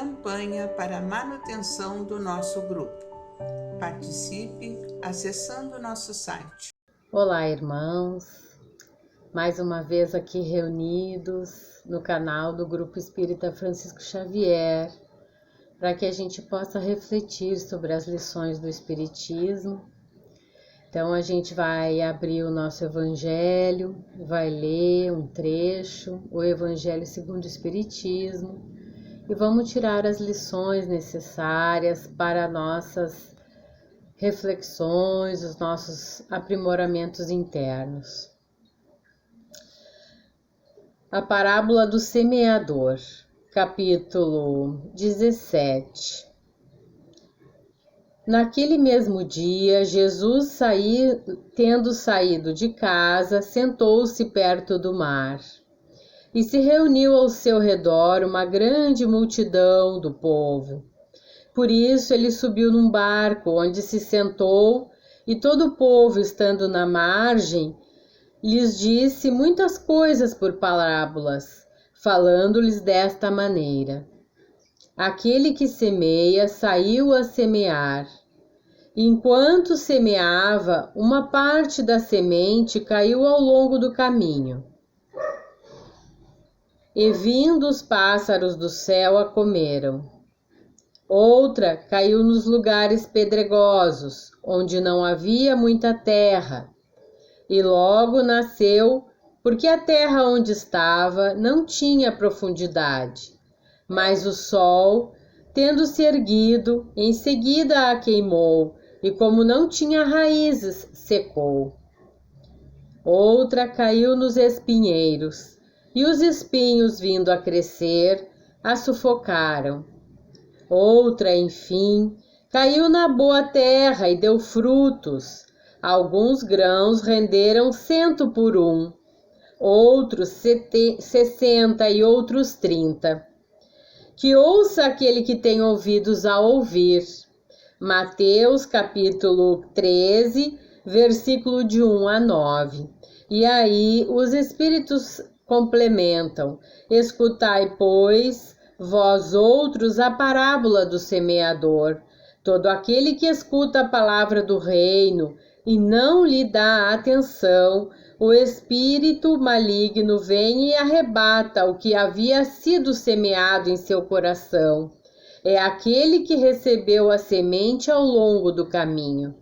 campanha para a manutenção do nosso grupo. Participe acessando nosso site. Olá, irmãos! Mais uma vez aqui reunidos no canal do Grupo Espírita Francisco Xavier, para que a gente possa refletir sobre as lições do Espiritismo. Então a gente vai abrir o nosso Evangelho, vai ler um trecho, o Evangelho segundo o Espiritismo, e vamos tirar as lições necessárias para nossas reflexões, os nossos aprimoramentos internos. A parábola do semeador, capítulo 17. Naquele mesmo dia, Jesus, tendo saído de casa, sentou-se perto do mar. E se reuniu ao seu redor uma grande multidão do povo. Por isso ele subiu num barco, onde se sentou, e todo o povo, estando na margem, lhes disse muitas coisas por parábolas, falando-lhes desta maneira. Aquele que semeia saiu a semear. Enquanto semeava, uma parte da semente caiu ao longo do caminho. E vindo os pássaros do céu a comeram. Outra caiu nos lugares pedregosos, onde não havia muita terra, e logo nasceu, porque a terra onde estava não tinha profundidade. Mas o sol, tendo se erguido, em seguida a queimou, e como não tinha raízes, secou. Outra caiu nos espinheiros, e os espinhos, vindo a crescer, a sufocaram. Outra, enfim, caiu na boa terra e deu frutos. Alguns grãos renderam 100 por 1, outros 60 e outros 30. Que ouça aquele que tem ouvidos a ouvir. Mateus capítulo 13, versículo de 1 a 9. E aí os Espíritos complementam: escutai, pois, vós outros, a parábola do semeador. Todo aquele que escuta a palavra do reino e não lhe dá atenção, o espírito maligno vem e arrebata o que havia sido semeado em seu coração. É aquele que recebeu a semente ao longo do caminho.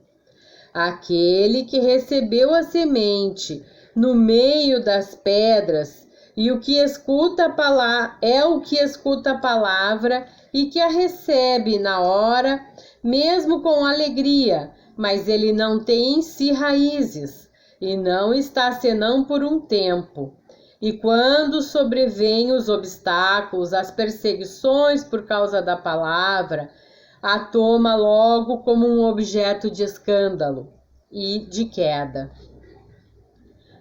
Aquele que recebeu a semente no meio das pedras e o que escuta a palavra e que a recebe na hora, mesmo com alegria, mas ele não tem em si raízes, e não está senão por um tempo. E quando sobrevêm os obstáculos, as perseguições por causa da palavra, a toma logo como um objeto de escândalo e de queda.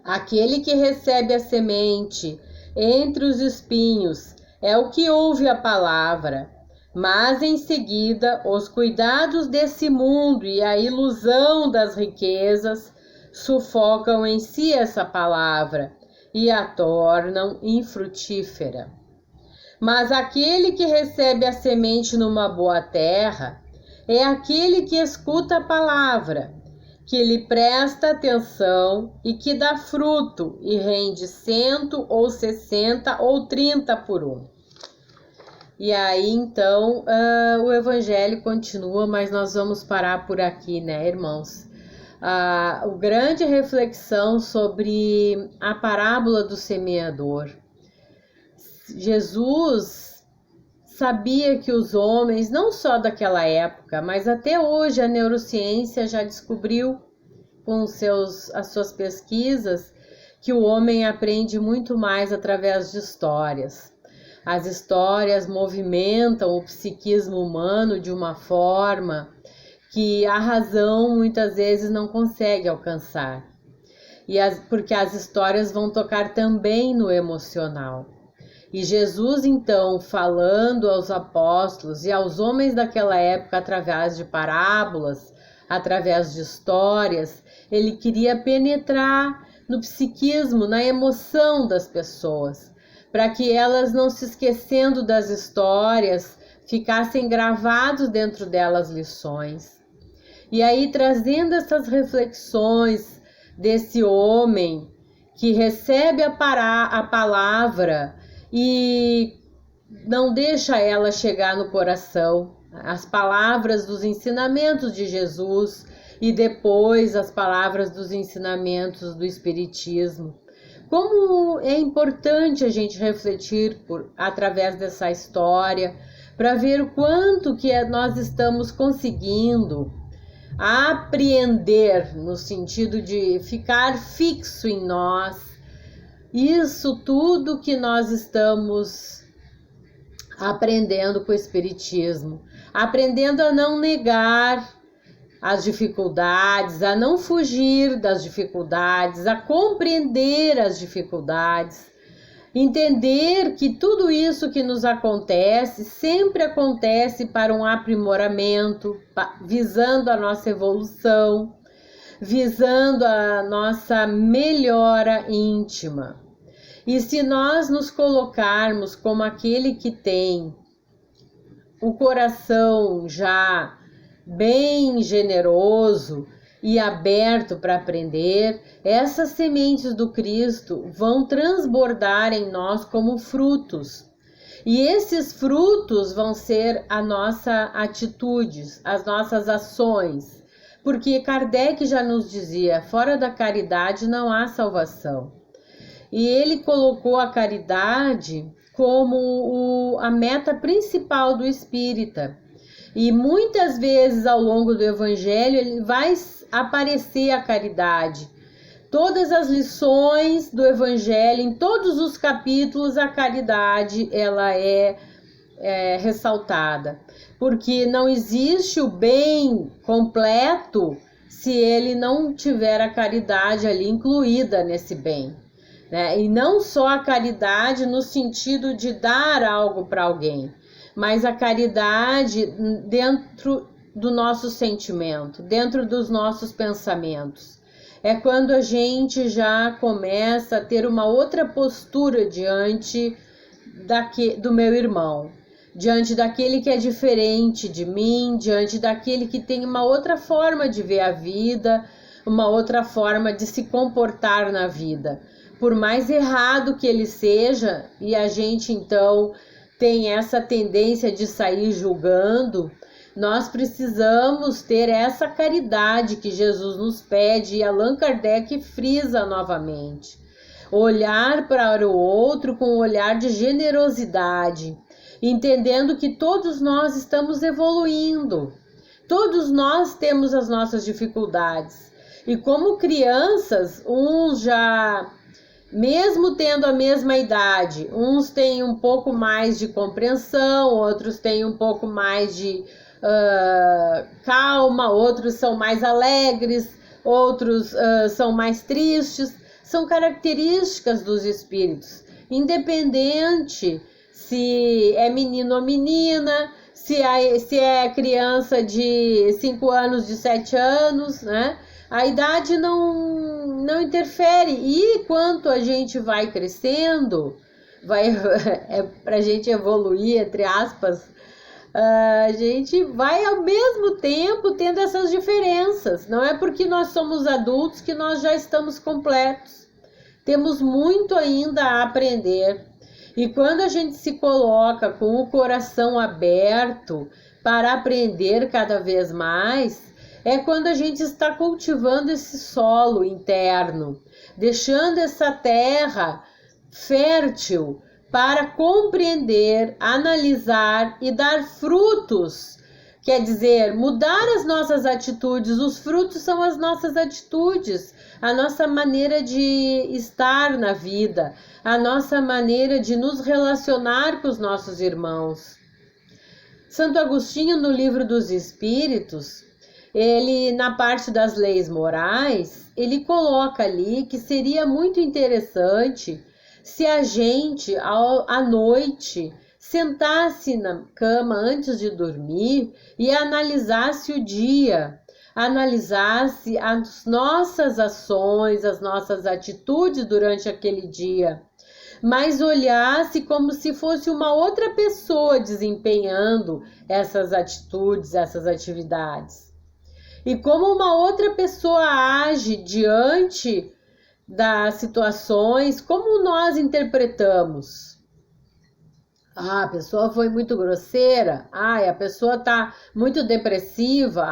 Aquele que recebe a semente entre os espinhos é o que ouve a palavra, mas em seguida os cuidados desse mundo e a ilusão das riquezas sufocam em si essa palavra e a tornam infrutífera. Mas aquele que recebe a semente numa boa terra é aquele que escuta a palavra, que lhe presta atenção e que dá fruto e rende 100 ou 60 ou 30 por 1. E aí, então, o Evangelho continua, mas nós vamos parar por aqui, né, irmãos? A grande reflexão sobre a parábola do semeador. Jesus sabia que os homens, não só daquela época, mas até hoje a neurociência já descobriu com as suas pesquisas que o homem aprende muito mais através de histórias. As histórias movimentam o psiquismo humano de uma forma que a razão muitas vezes não consegue alcançar. Porque as histórias vão tocar também no emocional. E Jesus, então, falando aos apóstolos e aos homens daquela época através de parábolas, através de histórias, ele queria penetrar no psiquismo, na emoção das pessoas, para que elas, não se esquecendo das histórias, ficassem gravados dentro delas lições. E aí, trazendo essas reflexões desse homem que recebe a palavra e não deixa ela chegar no coração, as palavras dos ensinamentos de Jesus e depois as palavras dos ensinamentos do Espiritismo. Como é importante a gente refletir através dessa história, para ver o quanto que nós estamos conseguindo apreender, no sentido de ficar fixo em nós, isso tudo que nós estamos aprendendo com o Espiritismo, aprendendo a não negar as dificuldades, a não fugir das dificuldades, a compreender as dificuldades, entender que tudo isso que nos acontece sempre acontece para um aprimoramento, visando a nossa evolução, visando a nossa melhora íntima. E se nós nos colocarmos como aquele que tem o coração já bem generoso e aberto para aprender, essas sementes do Cristo vão transbordar em nós como frutos. E esses frutos vão ser a nossa atitude, as nossas ações. Porque Kardec já nos dizia, fora da caridade não há salvação. E ele colocou a caridade como a meta principal do espírita. E muitas vezes ao longo do Evangelho ele vai aparecer a caridade. Todas as lições do Evangelho, em todos os capítulos, a caridade ela é ressaltada. Porque não existe o bem completo se ele não tiver a caridade ali incluída nesse bem. Né? E não só a caridade no sentido de dar algo para alguém, mas a caridade dentro do nosso sentimento, dentro dos nossos pensamentos. É quando a gente já começa a ter uma outra postura diante do meu irmão, diante daquele que é diferente de mim, diante daquele que tem uma outra forma de ver a vida, uma outra forma de se comportar na vida. Por mais errado que ele seja, e a gente então tem essa tendência de sair julgando, nós precisamos ter essa caridade que Jesus nos pede e Allan Kardec frisa novamente. Olhar para o outro com um olhar de generosidade, entendendo que todos nós estamos evoluindo, todos nós temos as nossas dificuldades. E como crianças, uns já, mesmo tendo a mesma idade, uns têm um pouco mais de compreensão, outros têm um pouco mais de calma, outros são mais alegres, outros são mais tristes. São características dos espíritos, independente se é menino ou menina, se é criança de 5 anos, de 7 anos, né? A idade não interfere. E quanto a gente vai crescendo, para a gente evoluir, entre aspas, a gente vai ao mesmo tempo tendo essas diferenças. Não é porque nós somos adultos que nós já estamos completos. Temos muito ainda a aprender. E quando a gente se coloca com o coração aberto para aprender cada vez mais, é quando a gente está cultivando esse solo interno, deixando essa terra fértil para compreender, analisar e dar frutos. Quer dizer, mudar as nossas atitudes. Os frutos são as nossas atitudes, a nossa maneira de estar na vida, a nossa maneira de nos relacionar com os nossos irmãos. Santo Agostinho, no Livro dos Espíritos, ele, na parte das leis morais, ele coloca ali que seria muito interessante se a gente, à noite, sentasse na cama antes de dormir e analisasse o dia, analisasse as nossas ações, as nossas atitudes durante aquele dia, mas olhasse como se fosse uma outra pessoa desempenhando essas atitudes, essas atividades. E como uma outra pessoa age diante das situações, como nós interpretamos. A pessoa foi muito grosseira. A pessoa está muito depressiva.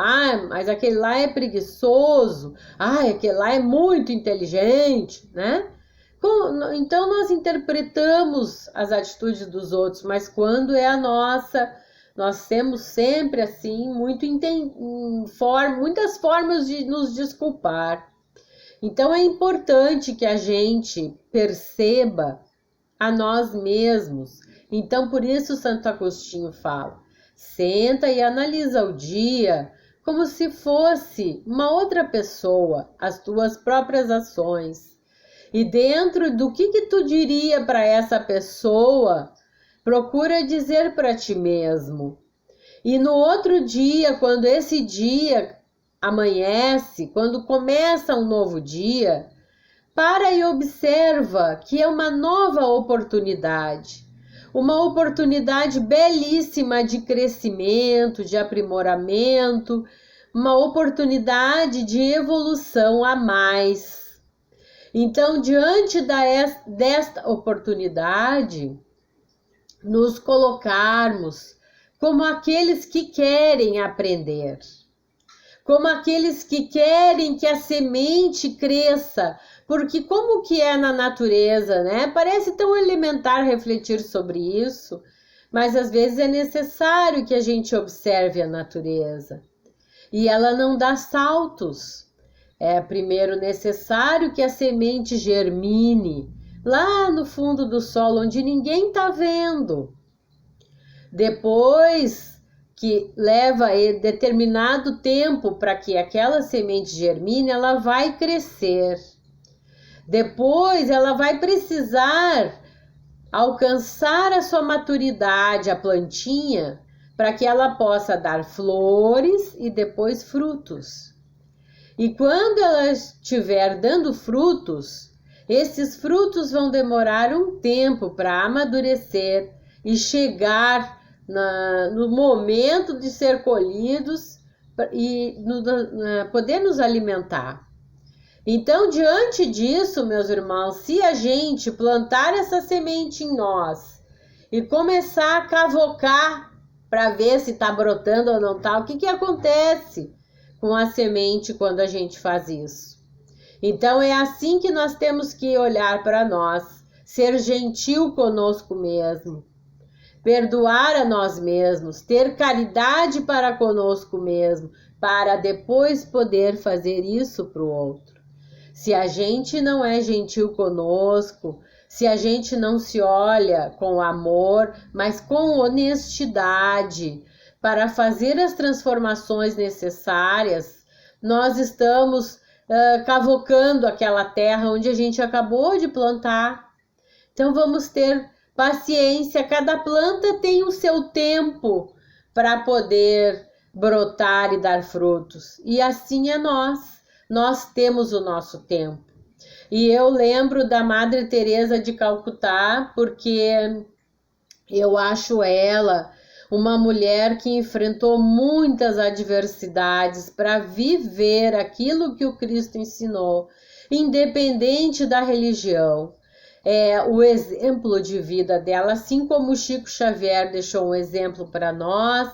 Mas aquele lá é preguiçoso. Aquele lá é muito inteligente, né? Então nós interpretamos as atitudes dos outros, mas quando é a nossa, nós temos sempre assim muitas formas de nos desculpar. Então é importante que a gente perceba a nós mesmos. Então por isso Santo Agostinho fala: senta e analisa o dia como se fosse uma outra pessoa, as tuas próprias ações. E dentro do que tu diria para essa pessoa, procura dizer para ti mesmo. E no outro dia, quando esse dia amanhece, quando começa um novo dia, para e observa que é uma nova oportunidade. Uma oportunidade belíssima de crescimento, de aprimoramento, uma oportunidade de evolução a mais. Então, diante desta oportunidade, nos colocarmos como aqueles que querem aprender, como aqueles que querem que a semente cresça, porque como que é na natureza, né? Parece tão elementar refletir sobre isso, mas às vezes é necessário que a gente observe a natureza. E ela não dá saltos. É primeiro necessário que a semente germine lá no fundo do solo, onde ninguém está vendo. Depois que leva determinado tempo para que aquela semente germine, ela vai crescer. Depois ela vai precisar alcançar a sua maturidade, a plantinha, para que ela possa dar flores e depois frutos. E quando ela estiver dando frutos, esses frutos vão demorar um tempo para amadurecer e chegar no momento de ser colhidos e poder nos alimentar. Então, diante disso, meus irmãos, se a gente plantar essa semente em nós e começar a cavocar para ver se está brotando ou não está, o que acontece com a semente quando a gente faz isso? Então é assim que nós temos que olhar para nós, ser gentil conosco mesmo, perdoar a nós mesmos, ter caridade para conosco mesmo, para depois poder fazer isso para o outro. Se a gente não é gentil conosco, se a gente não se olha com amor, mas com honestidade, para fazer as transformações necessárias, nós estamos cavocando aquela terra onde a gente acabou de plantar. Então vamos ter paciência, cada planta tem o seu tempo para poder brotar e dar frutos. E assim é nós temos o nosso tempo. E eu lembro da Madre Teresa de Calcutá, porque eu acho ela uma mulher que enfrentou muitas adversidades para viver aquilo que o Cristo ensinou, independente da religião. O exemplo de vida dela, assim como o Chico Xavier deixou um exemplo para nós,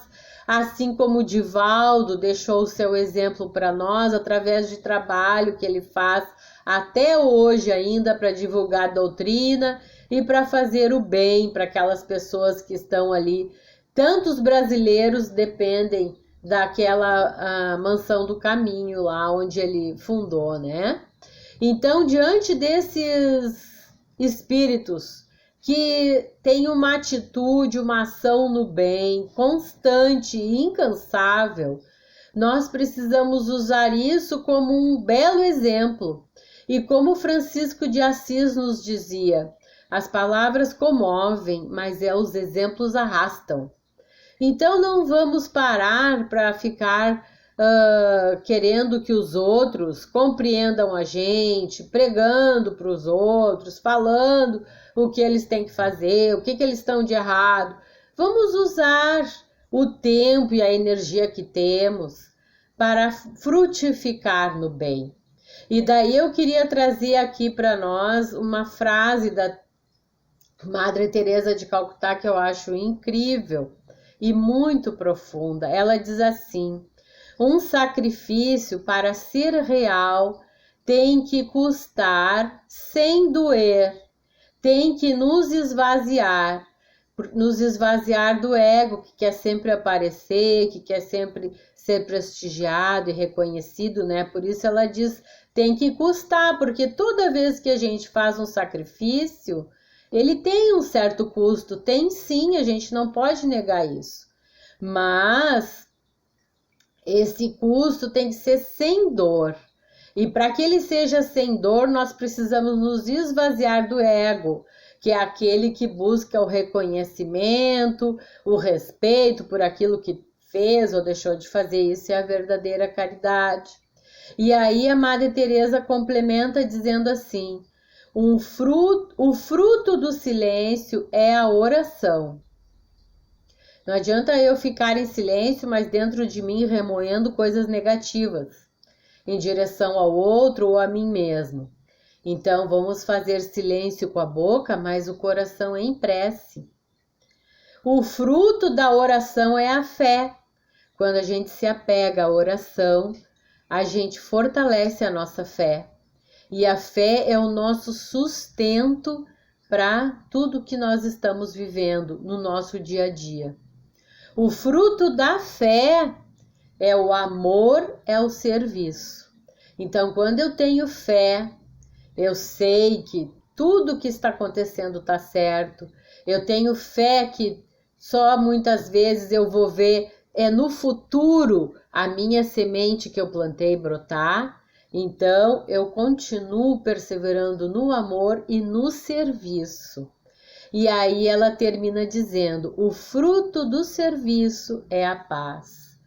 assim como o Divaldo deixou o seu exemplo para nós através de trabalho que ele faz até hoje ainda para divulgar a doutrina e para fazer o bem para aquelas pessoas que estão ali. Tantos brasileiros dependem daquela mansão do caminho lá onde ele fundou, né? Então, diante desses espíritos que têm uma atitude, uma ação no bem, constante e incansável, nós precisamos usar isso como um belo exemplo. E como Francisco de Assis nos dizia, as palavras comovem, mas os exemplos arrastam. Então não vamos parar para ficar querendo que os outros compreendam a gente, pregando para os outros, falando o que eles têm que fazer, o que eles estão de errado. Vamos usar o tempo e a energia que temos para frutificar no bem. E daí eu queria trazer aqui para nós uma frase da Madre Teresa de Calcutá que eu acho incrível e muito profunda. Ela diz assim: um sacrifício para ser real tem que custar sem doer, tem que nos esvaziar do ego que quer sempre aparecer, que quer sempre ser prestigiado e reconhecido, né? Por isso ela diz, tem que custar, porque toda vez que a gente faz um sacrifício, ele tem um certo custo, tem sim, a gente não pode negar isso. Mas esse custo tem que ser sem dor. E para que ele seja sem dor, nós precisamos nos esvaziar do ego, que é aquele que busca o reconhecimento, o respeito por aquilo que fez ou deixou de fazer. Isso é a verdadeira caridade. E aí a Madre Teresa complementa dizendo assim: o fruto do silêncio é a oração. Não adianta eu ficar em silêncio, mas dentro de mim remoendo coisas negativas em direção ao outro ou a mim mesmo. Então, vamos fazer silêncio com a boca, mas o coração é em prece. O fruto da oração é a fé. Quando a gente se apega à oração, a gente fortalece a nossa fé. E a fé é o nosso sustento para tudo que nós estamos vivendo no nosso dia a dia. O fruto da fé é o amor, é o serviço. Então, quando eu tenho fé, eu sei que tudo que está acontecendo está certo. Eu tenho fé que só muitas vezes eu vou ver no futuro a minha semente que eu plantei brotar. Então, eu continuo perseverando no amor e no serviço. E aí ela termina dizendo, o fruto do serviço é a paz.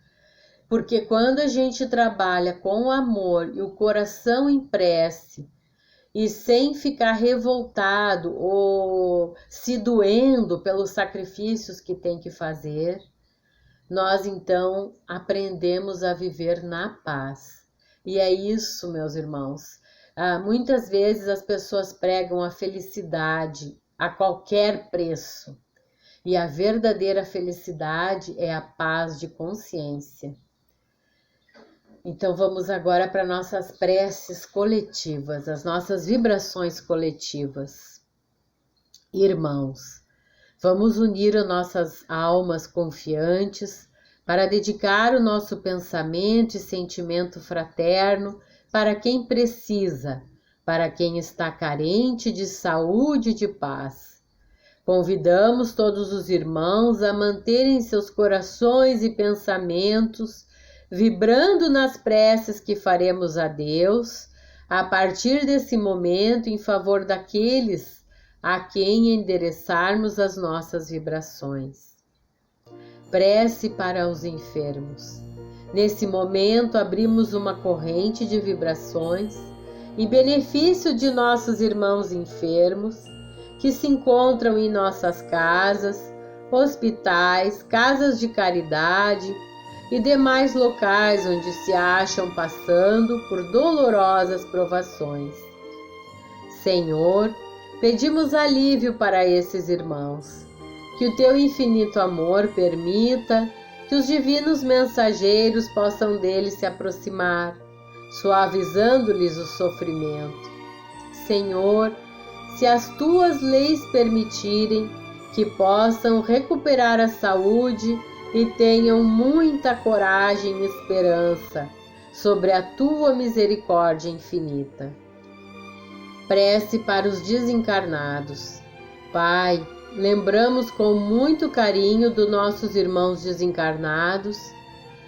Porque quando a gente trabalha com amor e o coração em prece, e sem ficar revoltado ou se doendo pelos sacrifícios que tem que fazer, nós então aprendemos a viver na paz. E é isso, meus irmãos. Muitas vezes as pessoas pregam a felicidade a qualquer preço. E a verdadeira felicidade é a paz de consciência. Então vamos agora para nossas preces coletivas, as nossas vibrações coletivas. Irmãos, vamos unir as nossas almas confiantes para dedicar o nosso pensamento e sentimento fraterno para quem precisa, para quem está carente de saúde e de paz. Convidamos todos os irmãos a manterem seus corações e pensamentos vibrando nas preces que faremos a Deus, a partir desse momento em favor daqueles a quem endereçarmos as nossas vibrações. Prece para os enfermos. Nesse momento abrimos uma corrente de vibrações em benefício de nossos irmãos enfermos que se encontram em nossas casas, hospitais, casas de caridade e demais locais onde se acham passando por dolorosas provações. Senhor, pedimos alívio para esses irmãos, que o teu infinito amor permita que os divinos mensageiros possam deles se aproximar, suavizando-lhes o sofrimento. Senhor, se as tuas leis permitirem, que possam recuperar a saúde e tenham muita coragem e esperança sobre a tua misericórdia infinita. Prece para os desencarnados. Pai, lembramos com muito carinho dos nossos irmãos desencarnados,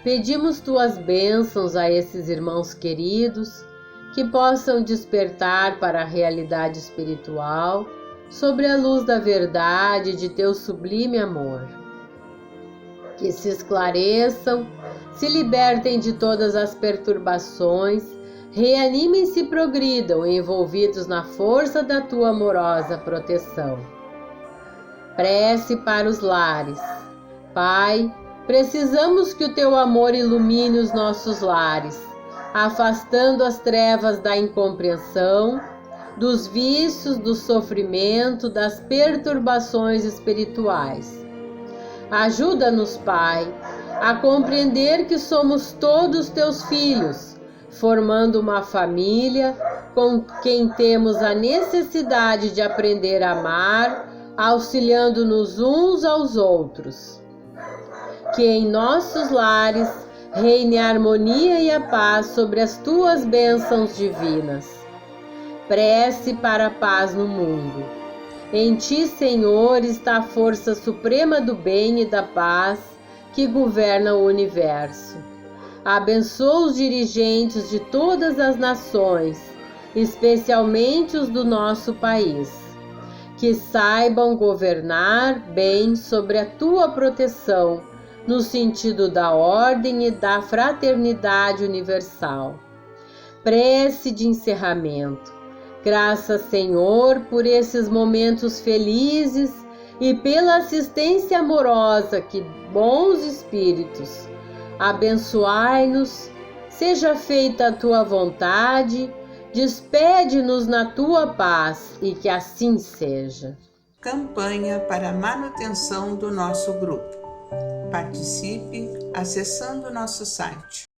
pedimos tuas bênçãos a esses irmãos queridos, que possam despertar para a realidade espiritual, sobre a luz da verdade de teu sublime amor. Que se esclareçam se libertem de todas as perturbações, reanimem-se e progridam, envolvidos na força da tua amorosa proteção. Prece para os lares. Pai, precisamos que o teu amor ilumine os nossos lares, afastando as trevas da incompreensão, dos vícios, do sofrimento, das perturbações espirituais. Ajuda-nos, Pai, a compreender que somos todos teus filhos, formando uma família com quem temos a necessidade de aprender a amar, auxiliando-nos uns aos outros. Que em nossos lares reine a harmonia e a paz sobre as tuas bênçãos divinas. Prece para a paz no mundo. Em ti, Senhor, está a força suprema do bem e da paz que governa o universo. Abençoa os dirigentes de todas as nações, especialmente os do nosso país, que saibam governar bem sobre a tua proteção, no sentido da ordem e da fraternidade universal. Prece de encerramento. Graças, Senhor, por esses momentos felizes e pela assistência amorosa que bons espíritos. Abençoai-nos, seja feita a tua vontade, despede-nos na tua paz e que assim seja. Campanha para a manutenção do nosso grupo. Participe acessando nosso site